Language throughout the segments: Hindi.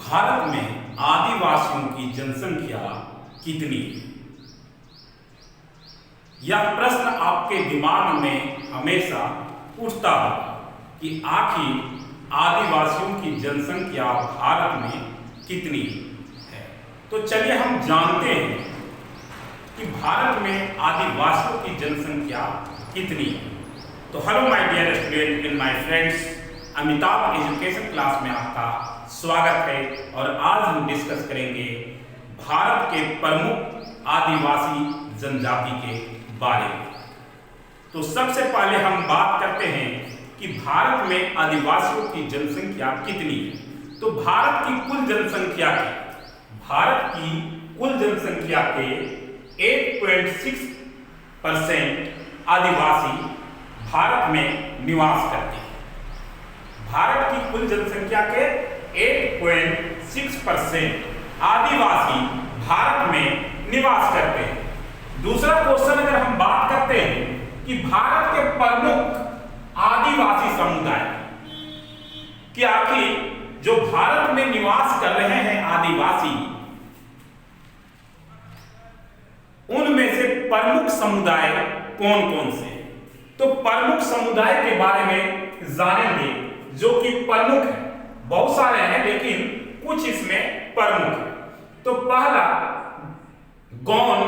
भारत में आदिवासियों की जनसंख्या कितनी है? यह प्रश्न आपके दिमाग में हमेशा उठता है कि आखिर आदिवासियों की जनसंख्या भारत में कितनी है। तो चलिए हम जानते हैं कि भारत में आदिवासियों की जनसंख्या कितनी है। तो hello my dear student and my friends, Amitabh education class में आपका स्वागत है। और आज हम डिस्कस करेंगे भारत के प्रमुख आदिवासी जनजाति के बारे में। तो सबसे पहले हम बात करते हैं कि भारत में आदिवासियों की जनसंख्या कितनी है। तो भारत की कुल जनसंख्या के 8.6% आदिवासी भारत में निवास करते हैं। भारत की कुल जनसंख्या के 8.6% आदिवासी भारत में निवास करते हैं। दूसरा क्वेश्चन अगर हम बात करते हैं कि भारत के प्रमुख आदिवासी समुदाय, कि आखिर जो भारत में निवास कर रहे हैं आदिवासी, उनमें से प्रमुख समुदाय कौन कौन से? तो प्रमुख समुदाय के बारे में जानेंगे जो कि प्रमुख है। बहुत सारे हैं लेकिन कुछ इसमें प्रमुख है। तो पहला गौंड,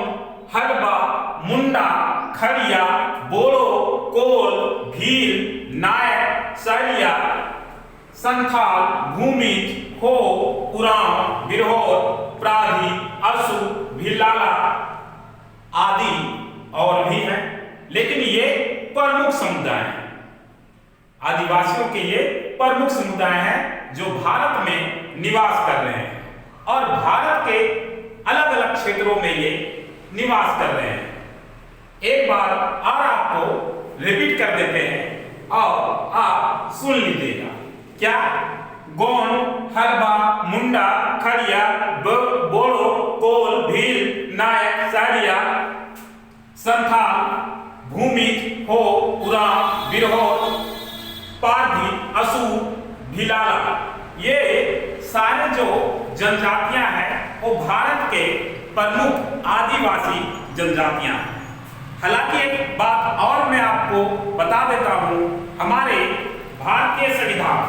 हड़बा, मुंडा, खड़िया, बोरो, कोल, भील, नायक, सरिया, संथाल, भूमिज, हो, उरांव, बिरहोर, प्राधी, असु, भिलाला आदि और भी हैं, लेकिन ये प्रमुख समुदाय हैं। आदिवासियों के ये प्रमुख समुदाय हैं जो भारत में निवास कर रहे हैं और भारत के अलग अलग क्षेत्रों में ये निवास कर रहे हैं। एक बार और आपको रिपीट कर देते हैं और आप सुन लीजिएगा। क्या? गौंड, हड़बा, मुंडा, खड़िया, बोरो, कोल, भील, नायक, सरिया, संथाल, भूमिज, हो, उरांव, बिरहोर, पारधी, असू, भिलाला, ये सारे जो जनजातियां हैं वो भारत के प्रमुख आदिवासी जनजातियां हैं। हालांकि एक बात और मैं आपको बता देता हूं, हमारे भारतीय संविधान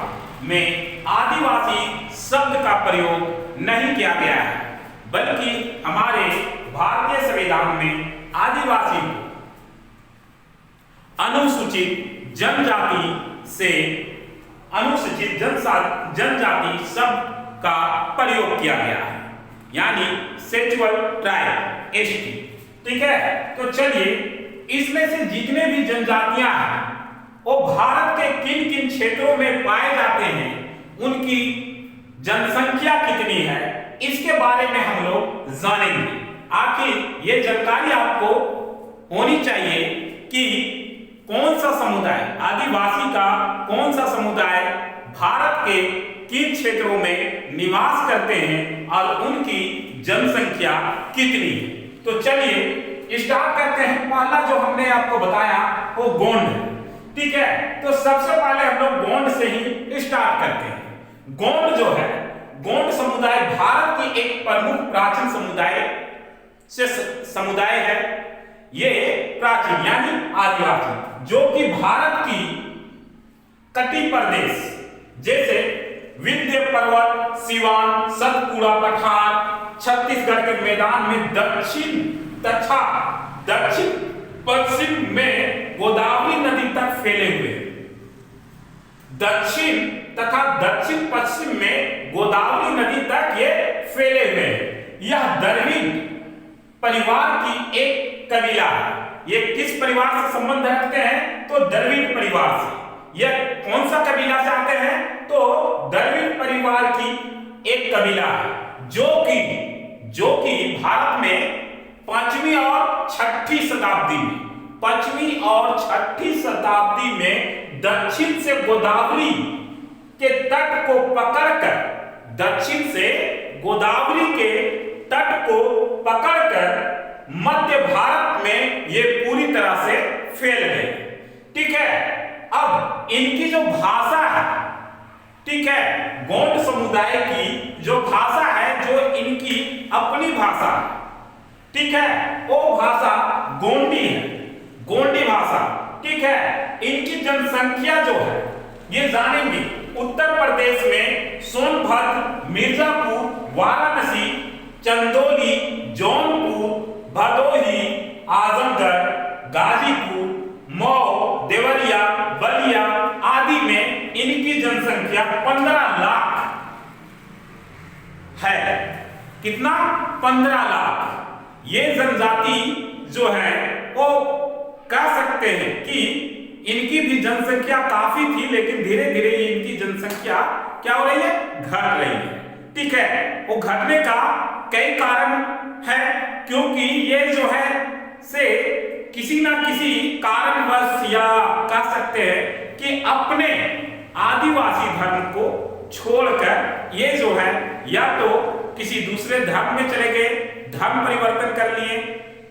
में आदिवासी शब्द का प्रयोग नहीं किया गया है, बल्कि हमारे भारतीय संविधान में आदिवासी अनुसूचित जनजाति से अनुसूचित जनजाति शब्द का प्रयोग किया गया है, यानी शेड्यूल ट्राइब एसटी। ठीक है, तो चलिए इसमें से जितने भी जनजातियां हैं वो भारत के किन किन क्षेत्रों में पाए जाते हैं, उनकी जनसंख्या कितनी है, इसके बारे में हम लोग जानेंगे। आखिर ये जानकारी आपको होनी चाहिए कि कौन सा समुदाय, आदिवासी का कौन सा समुदाय भारत के किन क्षेत्रों में निवास करते हैं और उनकी जनसंख्या कितनी है। तो चलिए स्टार्ट करते हैं। पहला जो हमने आपको बताया वो गौंड है। ठीक है, तो सबसे पहले हम लोग गौंड से ही स्टार्ट करते हैं। गौंड जो है, गौंड समुदाय भारत की एक प्रमुख प्राचीन समुदाय है। ये प्राचीन यानी आदिवासी जो कि भारत की तटीय प्रदेश जैसे विंध्य पर्वत, सिवान, सतपुड़ा पठार, छत्तीसगढ़ के मैदान में दक्षिण तथा दक्षिण पश्चिम में गोदावरी नदी तक फैले हुए, दक्षिण तथा दक्षिण पश्चिम में गोदावरी नदी तक ये फैले हुए। यह द्रविड़ परिवार की एक कबीला है। ये किस परिवार से संबंध रखते हैं? तो द्रविड़ परिवार से। यह कौन सा कबीला से आते हैं? तो द्रविड़ परिवार की एक कबीला है जो कि भारत में 5वीं और 6ठी शताब्दी में दक्षिण से गोदावरी के तट को पकड़कर मध्य भारत में ये पूरी तरह से फैल गए। ठीक है, अब इनकी जो भाषा है, ठीक है, गौंड समुदाय समुदाय की जो भाषा है, जो इनकी अपनी भाषा है, ठीक है, वो भाषा गोंडी है, गोंडी भाषा, ठीक है। इनकी जनसंख्या जो है ये जानेंगे। उत्तर प्रदेश में सोनभद्र, मिर्जापुर, वाराणसी, चंदौली, जौनपुर, भदोही, आजमगढ़, गाजीपुर, मऊ, देवरिया, बलिया आदि में इनकी जनसंख्या 15 लाख है। कितना? 15 लाख। ये जनजाति जो है वो कह सकते हैं कि इनकी भी जनसंख्या काफी थी, लेकिन धीरे धीरे इनकी जनसंख्या क्या हो रही है? घट रही है, ठीक है। वो घटने का कई कारण है, क्योंकि ये जो है से किसी ना किसी कारणवश, या कह सकते हैं कि अपने आदिवासी धर्म को छोड़कर ये जो है या तो किसी दूसरे धर्म में चले गए, धर्म परिवर्तन कर लिए,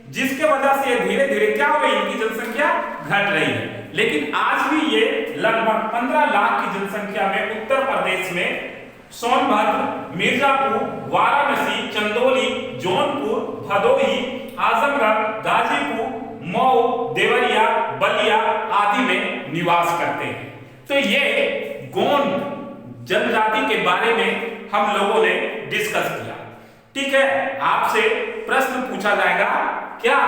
जिसके वजह से ये धीरे धीरे क्या हो रही है? इनकी जनसंख्या घट रही है। लेकिन आज भी ये लगभग 15 लाख की जनसंख्या में उत्तर प्रदेश में सोनभद्र, मिर्जापुर, वाराणसी, चंदौली, जौनपुर, भदोही, आजमगढ़, गाजीपुर, मऊ, देवरिया, बलिया आदि में निवास करते हैं। तो ये गोंड जनजाति के बारे में हम लोगों ने डिस्कस किया, ठीक है। आपसे प्रश्न पूछा जाएगा क्या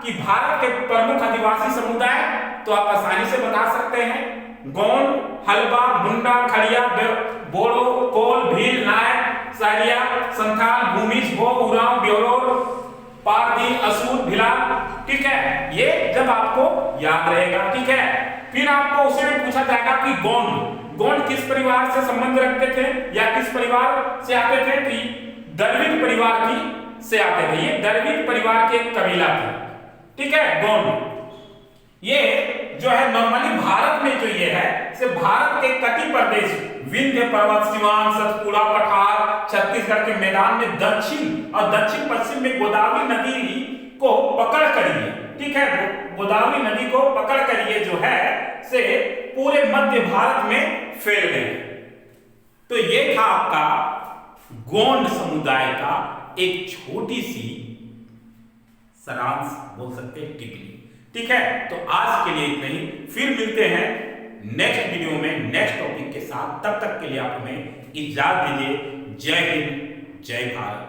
कि भारत के प्रमुख आदिवासी समुदाय, तो आप आसानी से बता सकते हैं। गोंड, हल्बा, मुंडा, खड़िया, बोड़ो, कोल, भील, नायक, सारिया, संथाल, भूमिज, भो, उरांव, ब्योरोर, पारदी, असुर, भिला, ठीक है। ये जब आपको याद रहेगा, ठीक है। फिर आपको उसी में पूछा जाएगा कि गोंड किस परिवार से संबंध रखते थे या किस परिवार से आते थे? तो द्रविड़ परिवार की से आते थे। ये द्रविड़ परिवार के एक कबीला थे, ठीक है, गोंड। ये जो है नॉर्मली भारत में जो ये है से भारत के तटीय प्रदेश, विंध्य पर्वत, सिवान, सतपुड़ा, पठार, छत्तीसगढ़ के मैदान में दक्षिण और दक्षिण पश्चिम में गोदावरी नदी को पकड़ कर ये, ठीक है, गोदावरी नदी को पकड़ कर ये जो है से पूरे मध्य भारत में फैल गए। तो ये था आपका गोंड समुदाय का एक छोटी सी सारांश, बोल सकते हैं टिप्पणी, ठीक है। तो आज के लिए इतना ही, फिर मिलते हैं नेक्स्ट वीडियो में नेक्स्ट टॉपिक के साथ। तब तक के लिए आप हमें इजाजत दीजिए। जय हिंद, जय भारत।